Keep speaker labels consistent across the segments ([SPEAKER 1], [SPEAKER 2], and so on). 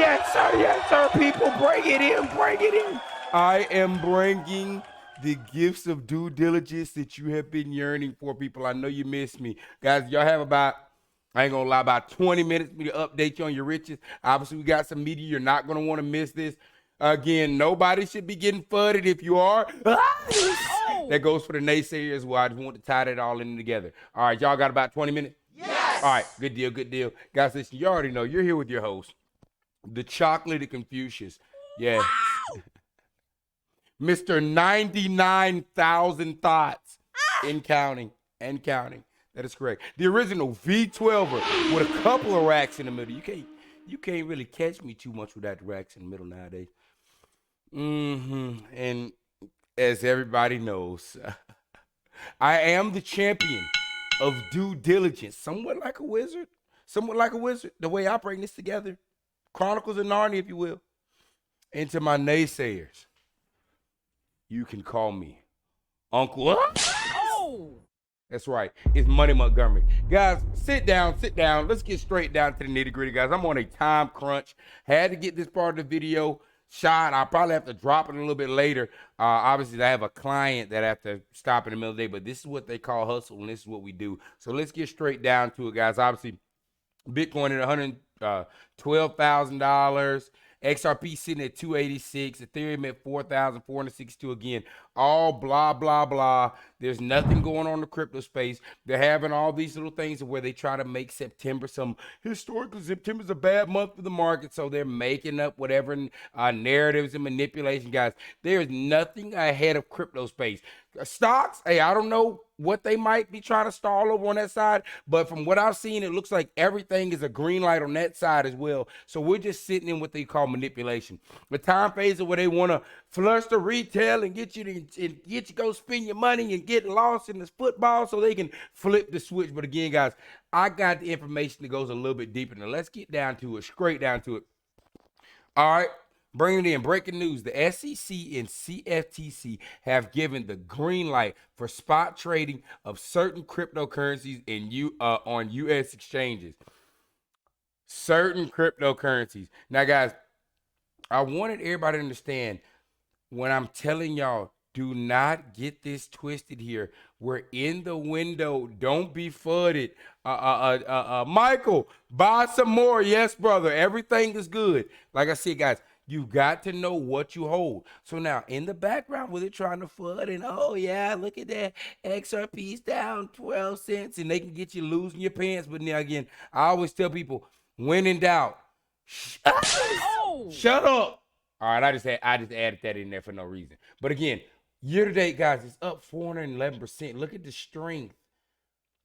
[SPEAKER 1] yes, sir, people, bring it in. I am bringing the gifts of due diligence that you have been yearning for, people. I know you missed me. Guys, y'all have about, I ain't gonna lie, about 20 minutes for me to update you on your riches. Obviously, we got some media. You're not gonna want to miss this. Again, nobody should be getting fudded. If you are, that goes for the naysayers as well. I just want to tie that all in together. All right, y'all got about 20 minutes?
[SPEAKER 2] Yes.
[SPEAKER 1] All right, good deal. Guys, listen, you already know, you're here with your host, the chocolatey Confucius. Yeah.
[SPEAKER 2] Wow.
[SPEAKER 1] Mr. 99,000 thoughts in counting and counting. That is correct. The original V12er with a couple of racks in the middle. You can't really catch me too much with that racks in the middle nowadays. And as everybody knows, I am the champion of due diligence. Somewhat like a wizard. The way I bring this together. Chronicles of Narnia, if you will. And to my naysayers, you can call me Uncle.
[SPEAKER 2] Oh.
[SPEAKER 1] That's right. It's Money Montgomery. Guys, sit down. Let's get straight down to the nitty gritty, guys. I'm on a time crunch. Had to get this part of the video shot. I'll probably have to drop it a little bit later. Obviously, I have a client that I have to stop in the middle of the day, but this is what they call hustle, and this is what we do. So let's get straight down to it, guys. Obviously, Bitcoin at $112,000. XRP sitting at 286, Ethereum at 4,462 again. All blah, blah, blah. There's nothing going on in the crypto space. They're having all these little things where they try to make September some historically, September's a bad month for the market, so they're making up whatever narratives and manipulation, guys. There's nothing ahead of crypto space. Stocks, hey, I don't know what they might be trying to stall over on that side, but from what I've seen, it looks like everything is a green light on that side as well. So we're just sitting in what they call manipulation. The time phase of where they want to flush the retail and get you to go spend your money and get lost in this football so they can flip the switch. But again, guys, I got the information that goes a little bit deeper. Now let's get down to it, straight down to it. All right. Bringing it in, breaking news, the S.E.C and CFTC have given the green light for spot trading of certain cryptocurrencies on U.S. exchanges. Certain cryptocurrencies. Now, guys, I wanted everybody to understand when I'm telling y'all, do not get this twisted here. We're in the window. Don't be fudded. Michael, buy some more. Yes, brother. Everything is good. Like I said, guys, you got to know what you hold. So now, in the background, where they're trying to FUD and, oh, yeah, look at that. XRP's down 12 cents, and they can get you losing your pants. But now, again, I always tell people, when in doubt, shut up. All right, I just added that in there for no reason. But again, year to date, guys, it's up 411%. Look at the strength.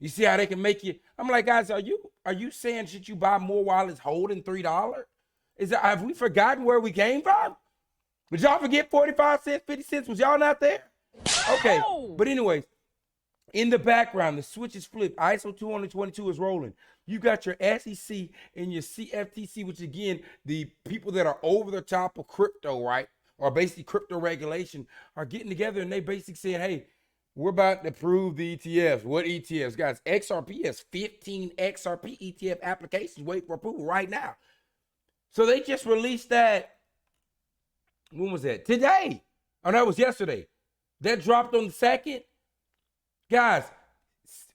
[SPEAKER 1] You see how they can make you? I'm like, guys, are you saying should you buy more while it's holding $3? Have we forgotten where we came from? Did y'all forget 45 cents, 50 cents? Was y'all not there? Okay, but anyways, in the background, the switch is flipped. ISO 222 is rolling. You got your S.E.C and your CFTC, which again, the people that are over the top of crypto, right, or basically crypto regulation, are getting together and they basically saying, hey, we're about to approve the ETFs. What ETFs? Guys, XRP has 15 XRP ETF applications waiting for approval right now. So they just released that. When was that? Today. Oh, no, it was yesterday. That dropped on the 2nd. Guys,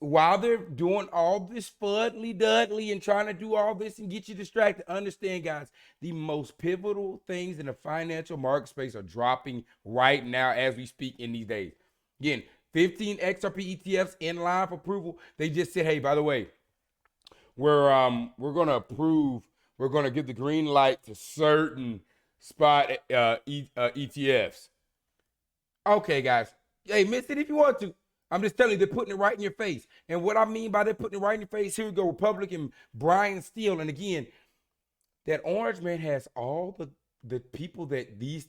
[SPEAKER 1] while they're doing all this fuddly-dudley and trying to do all this and get you distracted, understand, guys, the most pivotal things in the financial market space are dropping right now as we speak in these days. Again, 15 XRP ETFs in line for approval. They just said, hey, by the way, we're going to approve. We're going to give the green light to certain spot ETFs. Okay, guys. Hey, miss it if you want to. I'm just telling you, they're putting it right in your face. And what I mean by they're putting it right in your face, here we go, Republican Brian Steele. And again, that orange man has all the people that these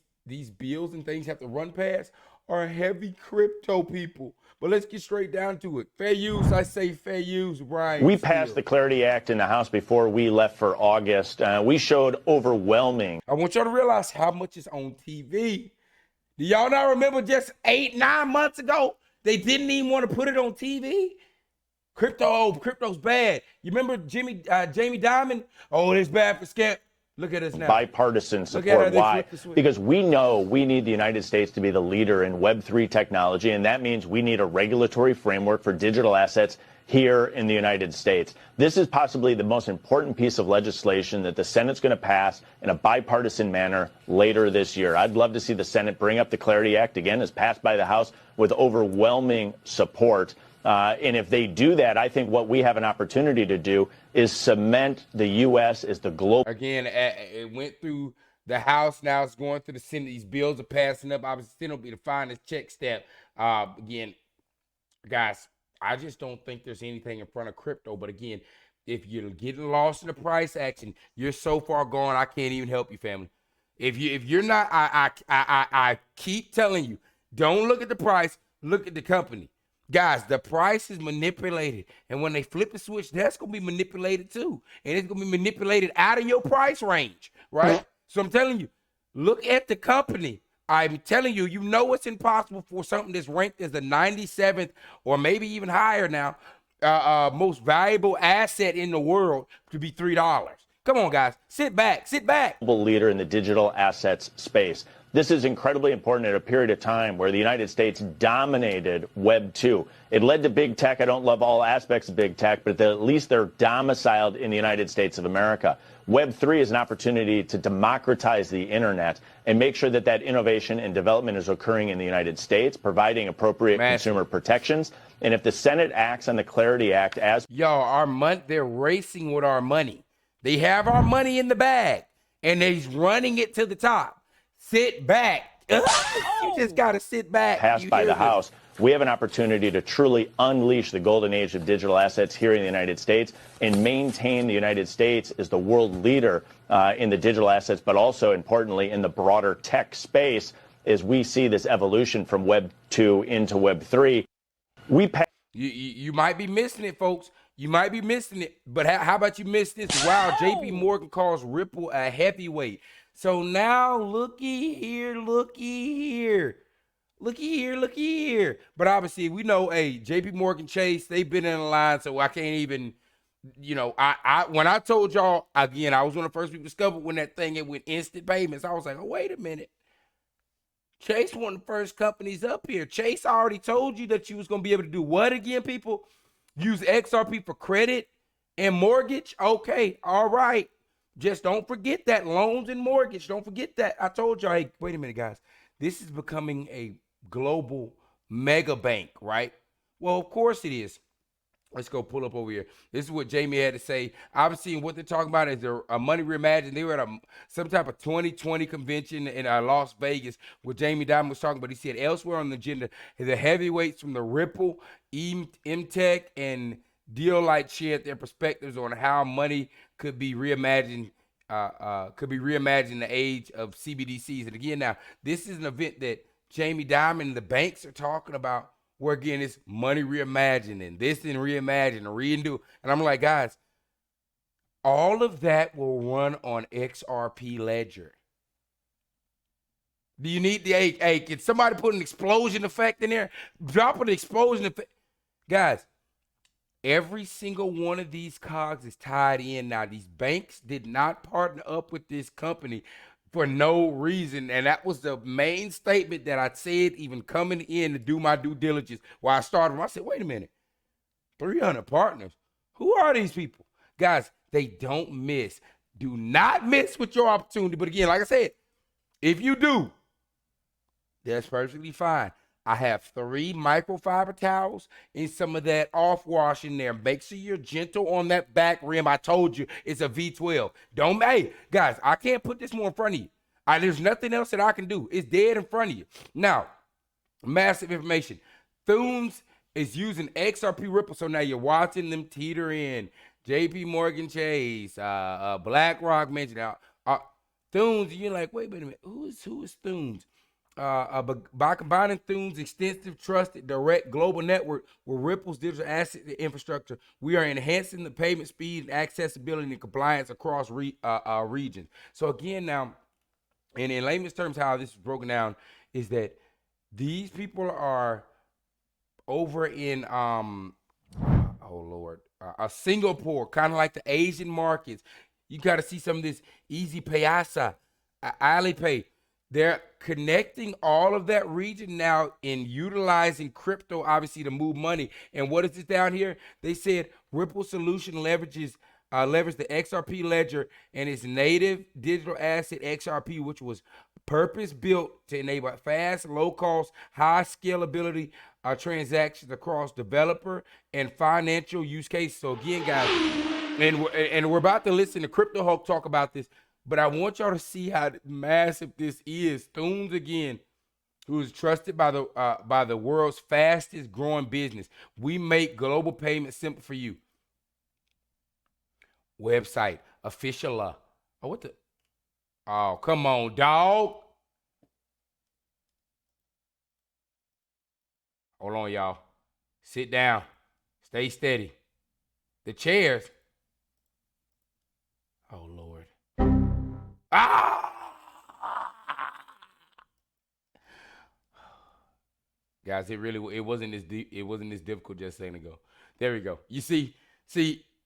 [SPEAKER 1] bills and things have to run past are heavy crypto people. But let's get straight down to it. Fair use, I say fair use, Brian.
[SPEAKER 3] We passed the Clarity Act in the House before we left for August. We showed overwhelming.
[SPEAKER 1] I want y'all to realize how much is on TV. Do y'all not remember just 8-9 months ago, they didn't even want to put it on TV? Crypto's bad. You remember Jamie Dimon? Oh, it's bad for scam. Look at us now.
[SPEAKER 3] Bipartisan
[SPEAKER 1] Look at how
[SPEAKER 3] support.
[SPEAKER 1] they
[SPEAKER 3] Why?
[SPEAKER 1] flipped the switch.
[SPEAKER 3] Because we know we need the United States to be the leader in Web3 technology, and that means we need a regulatory framework for digital assets here in the United States. This is possibly the most important piece of legislation that the Senate's going to pass in a bipartisan manner later this year. I'd love to see the Senate bring up the Clarity Act again, as passed by the House with overwhelming support. And if they do that, I think what we have an opportunity to do is cement the U.S. as the global.
[SPEAKER 1] Again, it went through the House. Now it's going to the Senate. These bills are passing up. Obviously, Senate will be the finest check step. Again, guys, I just don't think there's anything in front of crypto. But again, if you're getting lost in the price action, you're so far gone, I can't even help you, family. If you're not, I keep telling you, don't look at the price, look at the company. Guys, the price is manipulated. And when they flip the switch, that's going to be manipulated too. And it's going to be manipulated out of your price range, right? So I'm telling you, look at the company. I'm telling you, you know it's impossible for something that's ranked as the 97th or maybe even higher now, most valuable asset in the world to be $3. Come on, guys. Sit back. Sit back.
[SPEAKER 3] Global leader in the digital assets space. This is incredibly important at a period of time where the United States dominated Web 2. It led to big tech. I don't love all aspects of big tech, but at least they're domiciled in the United States of America. Web 3 is an opportunity to democratize the internet and make sure that that innovation and development is occurring in the United States, providing appropriate consumer protections. And if the Senate acts on the Clarity Act as
[SPEAKER 1] our money, they're racing with our money. They have our money in the bag and they're running it to the top. Sit back. You just got to sit back.
[SPEAKER 3] Passed by the House. We have an opportunity to truly unleash the golden age of digital assets here in the United States and maintain the United States as the world leader in the digital assets, but also importantly in the broader tech space as we see this evolution from Web 2 into Web 3.
[SPEAKER 1] You might be missing it, folks. You might be missing it. But how about you miss this? Wow, JP Morgan calls Ripple a heavyweight. So now looky here. But obviously we know, hey, JP Morgan Chase, they've been in the line, so I can't even, when I told y'all, again, I was one of the first people to discover when that thing it went instant payments. I was like, oh, wait a minute. Chase one of the first companies up here. Chase already told you that you was going to be able to do what again, people? Use XRP for credit and mortgage? Okay, all right. Just don't forget that. Loans and mortgage. Don't forget that. I told y'all, hey, wait a minute, guys. This is becoming a global mega bank, right? Well, of course it is. Let's go pull up over here. This is what Jamie had to say. Obviously, what they're talking about is a money reimagined. They were at some type of 2020 convention in Las Vegas where Jamie Dimon was talking, but he said elsewhere on the agenda, the heavyweights from the Ripple, MTech, and Deal-Light shared their perspectives on how money could be reimagined, in the age of CBDCs. And again, now, this is an event that Jamie Dimon and the banks are talking about, where again, it's money reimagining, this and reimagine, redo. And I'm like, guys, all of that will run on XRP Ledger. Do you need the, hey, can somebody put an explosion effect in there? Drop an explosion effect. Guys, every single one of these cogs is tied in now. These banks did not partner up with this company for no reason. And that was the main statement that I said, even coming in to do my due diligence. While I started, I said, wait a minute, 300 partners. Who are these people? Guys, they don't miss. Do not miss with your opportunity. But again, like I said, if you do, that's perfectly fine. I have 3 microfiber towels and some of that off wash in there. Make sure you're gentle on that back rim. I told you it's a V12. Hey, guys, I can't put this more in front of you. There's nothing else that I can do. It's dead in front of you. Now, massive information. Thunes is using XRP Ripple. So now you're watching them teeter in. JP Morgan Chase, BlackRock mentioned Thunes. You're like, wait a minute. Who is Thunes? By combining Thunes' extensive, trusted, direct global network with Ripple's digital asset infrastructure, we are enhancing the payment speed and accessibility and compliance across regions. So again, now, and in layman's terms, how this is broken down is that these people are over in Singapore, kind of like the Asian markets. You got to see some of this Easy Payasa, Alipay. They're connecting all of that region now in utilizing crypto, obviously, to move money. And what is this down here? They said Ripple Solution leverage the XRP ledger and its native digital asset XRP, which was purpose built to enable fast, low cost, high scalability transactions across developer and financial use cases. So again, guys, and we're about to listen to Crypto Hulk talk about this, but I want y'all to see how massive this is. Thunes again, who is trusted by the world's fastest growing business. We make global payments simple for you. Website official. Oh, what the? Oh, come on, dog. Hold on, y'all. Sit down. Stay steady. The chairs. Oh Lord. Ah! Guys, it wasn't this deep. It wasn't this difficult just a second ago. There we go. You see,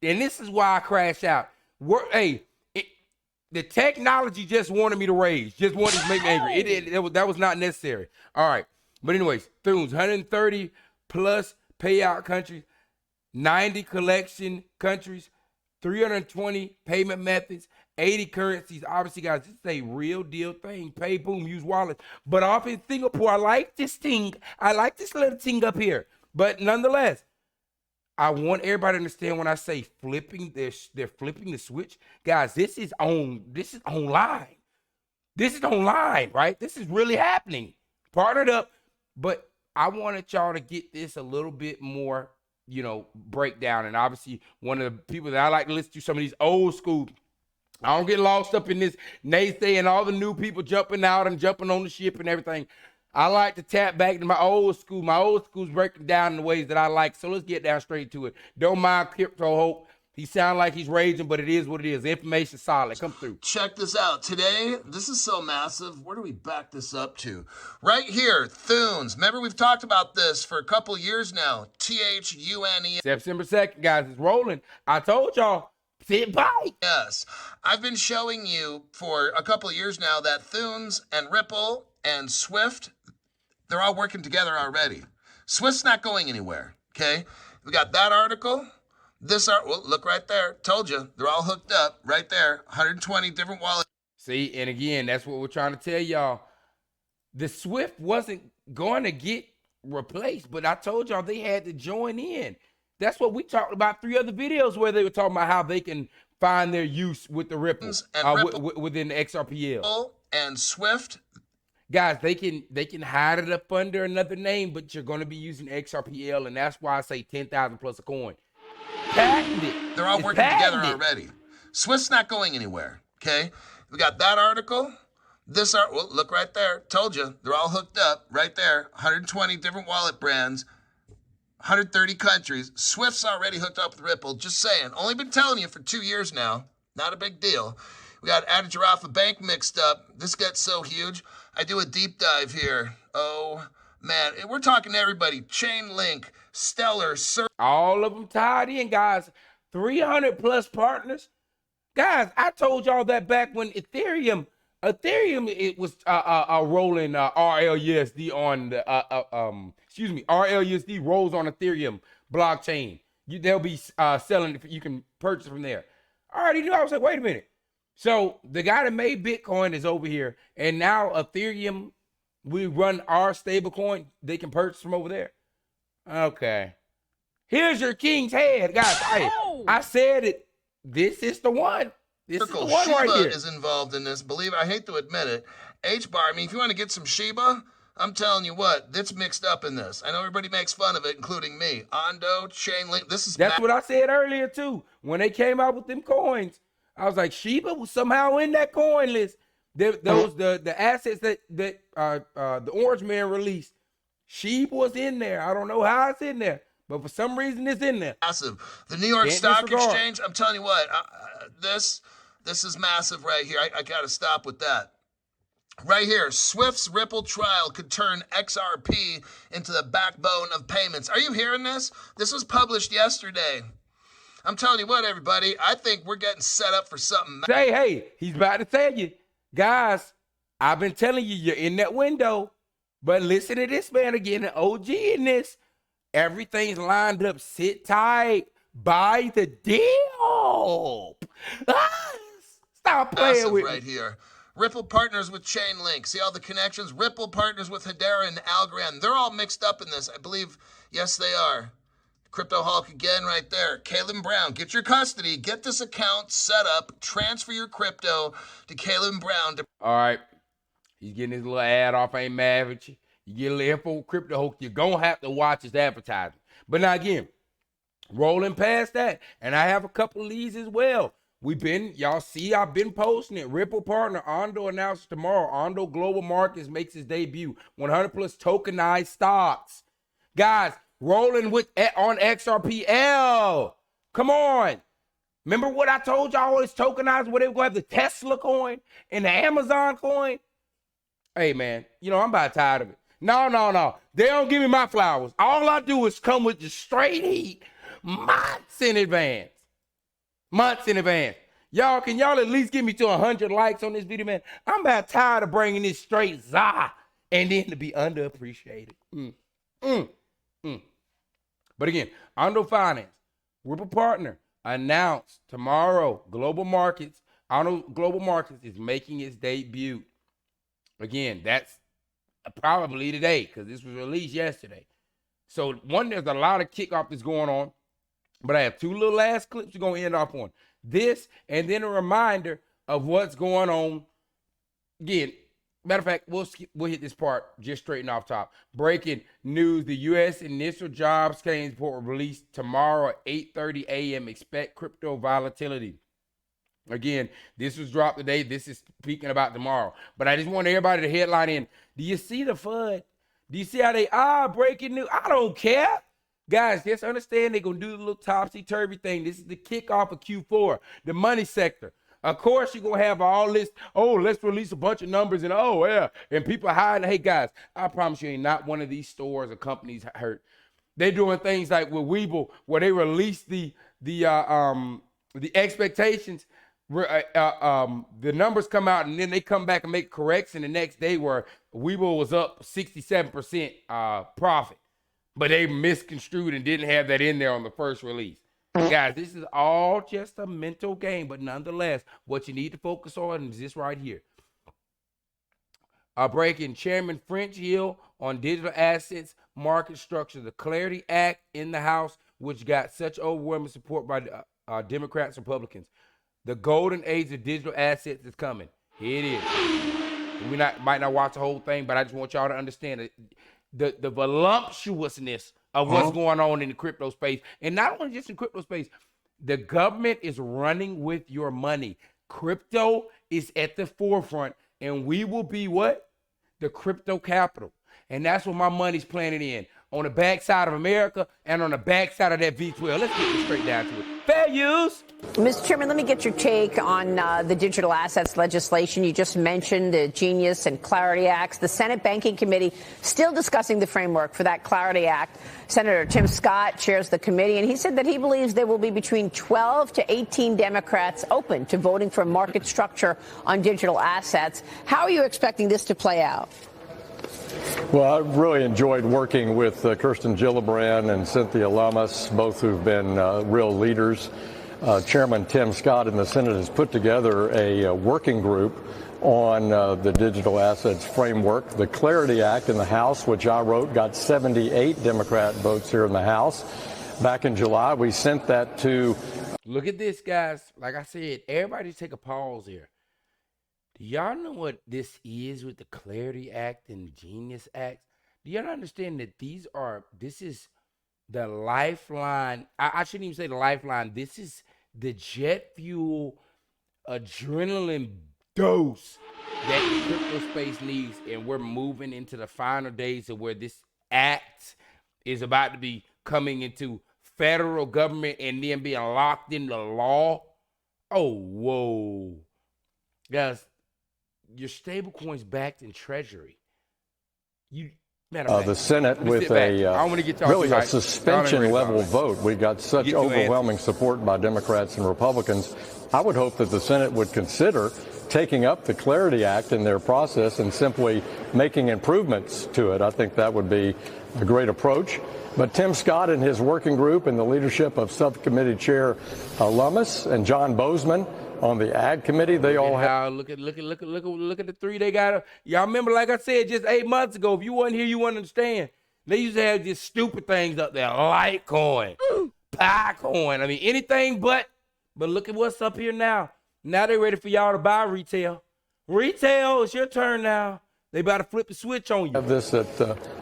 [SPEAKER 1] and this is why I crash out. The technology just wanted me to rage, just wanted to make me angry. That was not necessary. All right. But anyways, Thunes, 130 plus payout countries, 90 collection countries, 320 payment methods, 80 currencies. Obviously, guys, this is a real deal thing. Pay, boom, use wallet. But off in Singapore, I like this thing. I like this little thing up here. But nonetheless, I want everybody to understand when I say flipping this, they're flipping the switch. Guys, this is online. This is online, right? This is really happening. Partnered up. But I wanted y'all to get this a little bit more, breakdown. And obviously, one of the people that I like to listen to, some of these old school, I don't get lost up in this naysaying, all the new people jumping out and jumping on the ship and everything. I like to tap back to my old school. My old school's breaking down in the ways that I like. So let's get down straight to it. Don't mind Crypto Hope. He sounds like he's raging, but it is what it is. Information solid. Come through.
[SPEAKER 2] Check this out. Today, this is so massive. Where do we back this up to? Right here, Thunes. Remember, we've talked about this for a couple years now. THUNE.
[SPEAKER 1] September 2nd, guys. It's rolling. I told y'all. Sit back.
[SPEAKER 2] Yes. I've been showing you for a couple of years now that Thunes and Ripple and Swift, they're all working together already. Swift's not going anywhere, okay? We got that article. Well, look right there. Told you. They're all hooked up right there. 120 different wallets.
[SPEAKER 1] See, and again, that's what we're trying to tell y'all. The Swift wasn't going to get replaced, but I told y'all they had to join in. That's what we talked about 3 other videos where they were talking about how they can find their use with the Ripple, within the XRPL.
[SPEAKER 2] And Swift.
[SPEAKER 1] Guys, they can hide it up under another name, but you're going to be using XRPL, and that's why I say 10,000 plus a coin. Patented.
[SPEAKER 2] They're all working together already. Swift's not going anywhere, okay? We got that article. Well, look right there. Told you. They're all hooked up right there. 120 different wallet brands, 130 countries. Swift's already hooked up with Ripple. Just saying. Only been telling you for 2 years now. Not a big deal. We got Added Giraffe Bank mixed up. This gets so huge. I do a deep dive here. Oh, man. We're talking to everybody. Chainlink, Stellar,
[SPEAKER 1] all of them tied in, guys. 300 plus partners. Guys, I told y'all that back when Ethereum, it was rolling RLUSD on the RLUSD rolls on Ethereum blockchain. They'll be selling. You can purchase from there. I already knew. I was like, wait a minute. So the guy that made Bitcoin is over here, and now Ethereum, we run our stable coin. They can purchase from over there. Okay. Here's your king's head, guys. I said it. This is the one. This is the one
[SPEAKER 2] Shiba
[SPEAKER 1] right here.
[SPEAKER 2] Is involved in this. Believe it, I hate to admit it. H-bar. I mean, if you want to get some Shiba, I'm telling you what, that's mixed up in this. I know everybody makes fun of it, including me. Ondo, Chainlink.
[SPEAKER 1] That's what I said earlier too. When they came out with them coins, I was like, Shiba was somehow in that coin list. The assets that the Orange Man released, Shiba was in there. I don't know how it's in there, but for some reason it's in there.
[SPEAKER 2] Massive. The New York Stock Exchange. I'm telling you what, this is massive right here. I got to stop with that. Right here, Swift's Ripple trial could turn XRP into the backbone of payments. Are you hearing this? This was published yesterday. I'm telling you what, everybody, I think we're getting set up for something.
[SPEAKER 1] Hey, he's about to tell you. Guys, I've been telling you, you're in that window. But listen to this man again, an OG in this. Everything's lined up. Sit tight. Buy the deal. Ah, stop playing with
[SPEAKER 2] right
[SPEAKER 1] me.
[SPEAKER 2] here. Ripple partners with Chainlink. See all the connections? Ripple partners with Hedera and Algorand. They're all mixed up in this. I believe, yes, they are. Crypto Hulk again right there. Caleb Brown, get your custody. Get this account set up. Transfer your crypto to Caleb Brown.
[SPEAKER 1] All right. He's getting his little ad off. I ain't mad with you. You get a little info Crypto Hulk. You're going to have to watch his advertising. But now again, rolling past that. And I have a couple of these as well. Y'all see, I've been posting it. Ripple partner Ondo announces tomorrow. Ondo Global Markets makes his debut. 100 plus tokenized stocks. Guys, rolling with on XRPL. Come on. Remember what I told y'all? It's tokenized where they were going to have the Tesla coin and the Amazon coin. Hey, man, you know, I'm about tired of it. No. They don't give me my flowers. All I do is come with the straight heat months in advance. Y'all, can y'all at least give me to 100 likes on this video, man? I'm about tired of bringing this straight za and then to be underappreciated. But again, Ondo Finance, Ripple partner, announced tomorrow, Ondo Global Markets is making its debut. Again, that's probably today because this was released yesterday. So there's a lot of kickoff that's going on. But I have two little last clips we're going to end off on. This and then a reminder of what's going on. Again, matter of fact, we'll hit this part just straight and off top. Breaking news, the U.S. initial jobs claims report released tomorrow at 8:30 a.m. Expect crypto volatility. Again, this was dropped today. This is speaking about tomorrow. But I just want everybody to headline in. Do you see the FUD? Do you see how they breaking news? I don't care. Guys, just understand they're going to do the little topsy-turvy thing. This is the kickoff of Q4, the money sector. Of course, you're going to have all this, let's release a bunch of numbers and and people hiding. Hey, guys, I promise you ain't not one of these stores or companies hurt. They're doing things like with Webull where they release the expectations. The numbers come out and then they come back and make correction the next day where Webull was up 67% profit. But they misconstrued and didn't have that in there on the first release. Guys, this is all just a mental game, but nonetheless, what you need to focus on is this right here. Breaking Chairman French Hill on digital assets market structure, the Clarity Act in the House, which got such overwhelming support by Democrats and Republicans. The golden age of digital assets is coming. Here it is. We might not watch the whole thing, but I just want y'all to understand it. The voluptuousness of what's going on in the crypto space. And not only just in crypto space, the government is running with your money. Crypto is at the forefront, and we will be what? The crypto capital. And that's what my money's planted in. On the backside of America and on the backside of that V12. Let's get this straight down to it. Fair use.
[SPEAKER 4] Mr. Chairman, let me get your take on the digital assets legislation. You just mentioned the Genius and Clarity Acts. The Senate Banking Committee still discussing the framework for that Clarity Act. Senator Tim Scott chairs the committee, and he said that he believes there will be between 12 to 18 Democrats open to voting for market structure on digital assets. How are you expecting this to play out?
[SPEAKER 5] Well, I really enjoyed working with Kirsten Gillibrand and Cynthia Lummis, both who've been real leaders. Chairman Tim Scott in the Senate has put together a working group on the digital assets framework. The Clarity Act in the House, which I wrote, got 78 Democrat votes here in the House. Back in July, we sent that to...
[SPEAKER 1] Look at this, guys. Like I said, everybody take a pause here. Do y'all know what this is with the Clarity Act and Genius Act? Do y'all understand that this is the lifeline? I shouldn't even say the lifeline. This is the jet fuel adrenaline dose that the crypto space needs. And we're moving into the final days of where this act is about to be coming into federal government and then being locked into law. Oh, whoa. Guys, your stable coins backed in treasury.
[SPEAKER 5] the Senate with really a suspension level vote. We got such overwhelming support by Democrats and Republicans. I would hope that the Senate would consider taking up the Clarity Act in their process and simply making improvements to it. I think that would be a great approach. But Tim Scott and his working group and the leadership of Subcommittee Chair Lummis and John Bozeman on the Ag Committee, they all have.
[SPEAKER 1] Look at the three they got. Y'all remember, like I said, just 8 months ago, if you wasn't here, you wouldn't understand. They used to have just stupid things up there, Litecoin, Piecoin. I mean, anything but look at what's up here now. Now they're ready for y'all to buy retail. Retail, it's your turn now. They about to flip the switch on you.
[SPEAKER 5] Have this at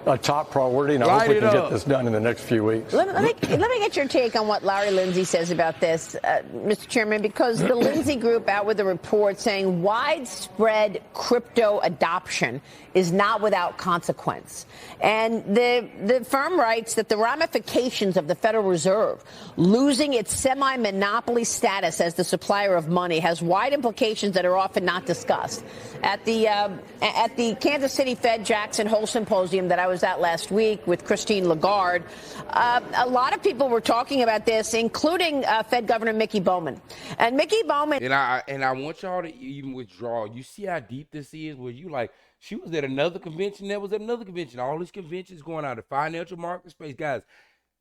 [SPEAKER 5] a top priority, and I hope we can get this done in the next few weeks.
[SPEAKER 4] Let me get your take on what Larry Lindsay says about this, Mr. Chairman, because the Lindsay Group out with a report saying widespread crypto adoption is not without consequence. And the firm writes that the ramifications of the Federal Reserve losing its semi-monopoly status as the supplier of money has wide implications that are often not discussed. At the Kansas City Fed Jackson Hole Symposium that I was at last week with Christine Lagarde, a lot of people were talking about this, including Fed Governor Mickey Bowman. And Mickey Bowman...
[SPEAKER 1] And I want y'all to even withdraw. You see how deep this is? Where you like, she was at another convention, that was at another convention. All these conventions going on, the financial market space. Guys,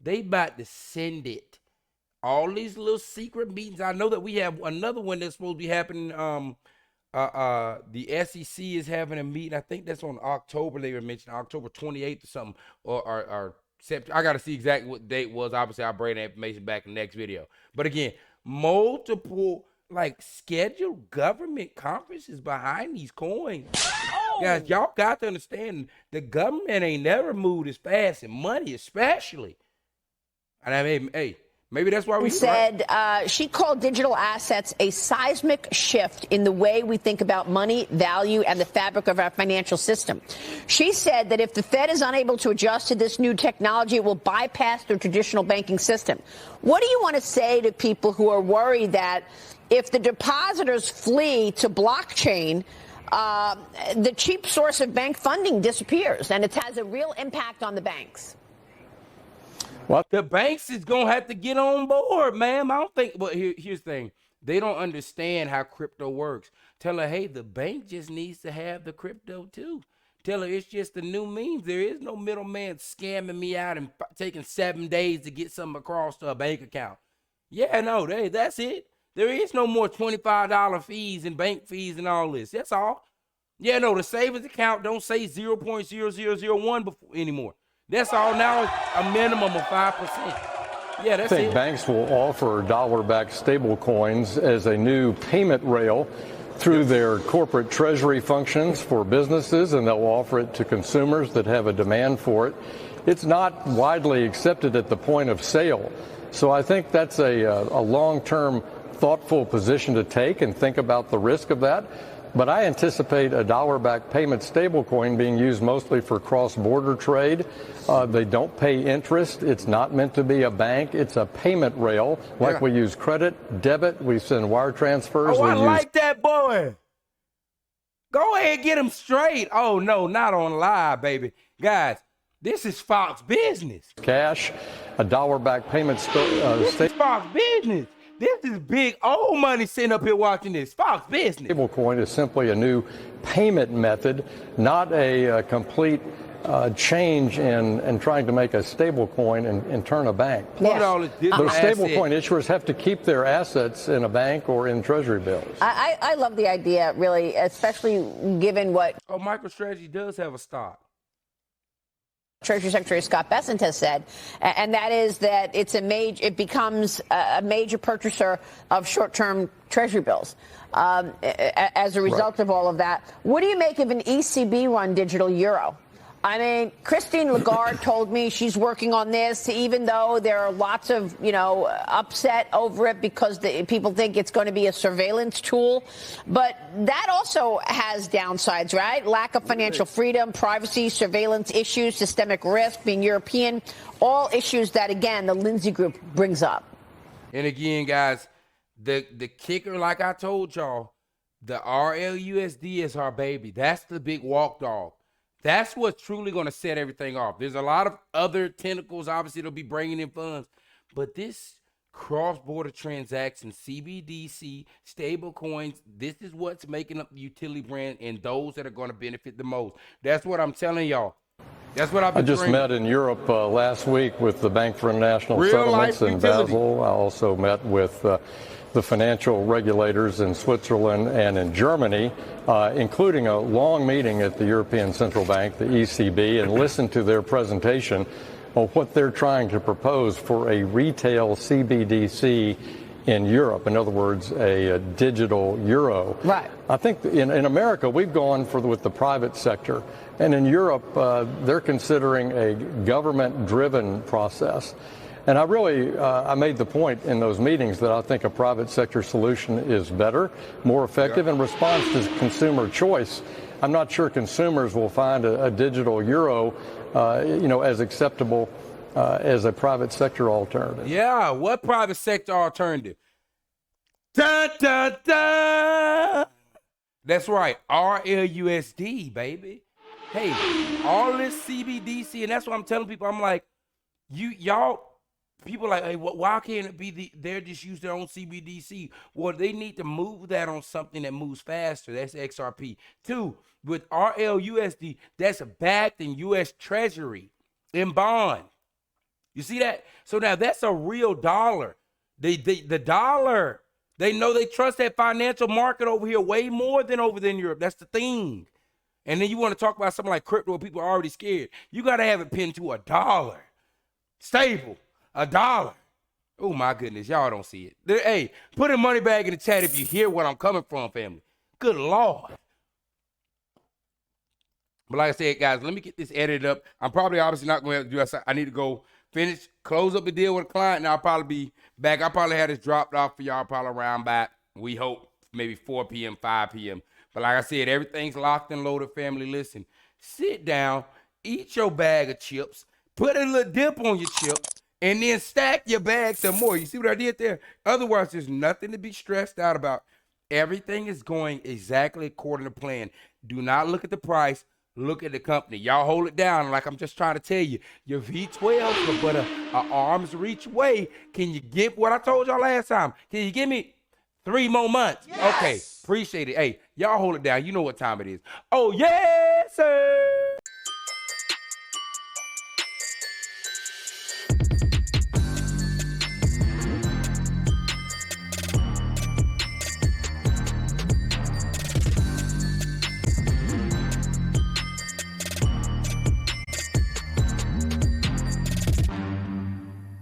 [SPEAKER 1] they about to send it. All these little secret meetings. I know that we have another one that's supposed to be happening. The SEC is having a meeting. I think that's on October. They were mentioning October 28th or something, or September. I got to see exactly what the date was. Obviously, I'll bring that information back in the next video. But again, multiple scheduled government conferences behind these coins. Guys, y'all got to understand the government ain't never moved as fast in money, especially. And I mean, hey. Maybe that's why we
[SPEAKER 4] said she called digital assets a seismic shift in the way we think about money, value, and the fabric of our financial system. She said that if the Fed is unable to adjust to this new technology, it will bypass the traditional banking system. What do you want to say to people who are worried that if the depositors flee to blockchain, the cheap source of bank funding disappears and it has a real impact on the banks?
[SPEAKER 1] Well, the banks is going to have to get on board, ma'am. I don't think, but here's the thing. They don't understand how crypto works. Tell her, hey, the bank just needs to have the crypto too. Tell her it's just a new means. There is no middleman scamming me out and taking 7 days to get something across to a bank account. Yeah, no, that's it. There is no more $25 fees and bank fees and all this. That's all. Yeah, no, the savings account don't say 0.0001 anymore. That's all now, a minimum of 5%. Yeah, that's it.
[SPEAKER 5] I think banks will offer dollar-backed stable coins as a new payment rail through their corporate treasury functions for businesses, and they'll offer it to consumers that have a demand for it. It's not widely accepted at the point of sale. So I think that's a long-term, thoughtful position to take and think about the risk of that. But I anticipate a dollar-backed payment stablecoin being used mostly for cross-border trade. They don't pay interest. It's not meant to be a bank. It's a payment rail. Like we use credit, debit. We send wire transfers.
[SPEAKER 1] Oh, I like that, boy. Go ahead, get him straight. Oh, no, not on live, baby. Guys, this is Fox business.
[SPEAKER 5] Cash, a dollar-backed payment
[SPEAKER 1] this is Fox business. This is big old money sitting up here watching this. Fox business.
[SPEAKER 5] Stablecoin is simply a new payment method, not a complete change in trying to make a stablecoin and turn a bank.
[SPEAKER 4] Yes.
[SPEAKER 5] Those stablecoin issuers have to keep their assets in a bank or in treasury bills.
[SPEAKER 4] I love the idea, really, especially given what...
[SPEAKER 1] Oh, MicroStrategy does have a stock.
[SPEAKER 4] Treasury Secretary Scott Bessent has said, and that is that it becomes a major purchaser of short-term Treasury bills as a result of all of that. What do you make of an ECB-run digital euro? I mean, Christine Lagarde told me she's working on this, even though there are lots of, upset over it because people think it's going to be a surveillance tool. But that also has downsides, right? Lack of financial freedom, privacy, surveillance issues, systemic risk, being European, all issues that, again, the Lindsay Group brings up.
[SPEAKER 1] And again, guys, the kicker, like I told y'all, the RLUSD is our baby. That's the big walk dog. That's what's truly going to set everything off. There's a lot of other tentacles, obviously, that'll be bringing in funds. But this cross-border transaction, CBDC, stable coins, this is what's making up the utility brand and those that are going to benefit the most. That's what I'm telling y'all. That's what I've been
[SPEAKER 5] I just
[SPEAKER 1] dreaming.
[SPEAKER 5] met in Europe last week with the Bank for International
[SPEAKER 1] Real
[SPEAKER 5] Settlements
[SPEAKER 1] life
[SPEAKER 5] in
[SPEAKER 1] utility.
[SPEAKER 5] Basel. I also met with the financial regulators in Switzerland and in Germany, including a long meeting at the European Central Bank, the ECB, and listened to their presentation of what they're trying to propose for a retail CBDC in Europe. In other words, a digital euro.
[SPEAKER 4] Right.
[SPEAKER 5] I think in America, we've gone with the private sector. And in Europe, they're considering a government-driven process. And I made the point in those meetings that I think a private sector solution is better, more effective, and responds to consumer choice. I'm not sure consumers will find a digital euro, as acceptable as a private sector alternative.
[SPEAKER 1] Yeah, what private sector alternative? Da, da, da. That's right, RLUSD, baby. Hey, all this CBDC, and that's what I'm telling people. I'm like, people are like, hey, why can't it be they're just use their own CBDC? Well, they need to move that on something that moves faster. That's XRP. 2, with RLUSD, that's backed in U.S. Treasury in bond. You see that? So now that's a real dollar. The dollar. They know they trust that financial market over here way more than over there in Europe. That's the thing. And then you want to talk about something like crypto where people are already scared. You got to have it pinned to $1. Stable. $1. Oh, my goodness. Y'all don't see it. Hey, put a money bag in the chat if you hear where I'm coming from, family. Good Lord. But like I said, guys, let me get this edited up. I'm probably obviously not going to do that. I need to go close up the deal with a client, and I'll probably be back. I'll probably have this dropped off for y'all probably around back. We hope maybe 4 p.m., 5 p.m. But like I said, everything's locked and loaded, family. Listen, sit down, eat your bag of chips, put a little dip on your chips, and then stack your bag some more. You see what I did there? Otherwise, there's nothing to be stressed out about. Everything is going exactly according to plan. Do not look at the price. Look at the company. Y'all hold it down like I'm just trying to tell you. Your V12 is but a arm's reach away. Can you get what I told y'all last time? Can you give me 3 more months? Yes. Okay, appreciate it. Hey, y'all hold it down. You know what time it is. Oh, yes, sir.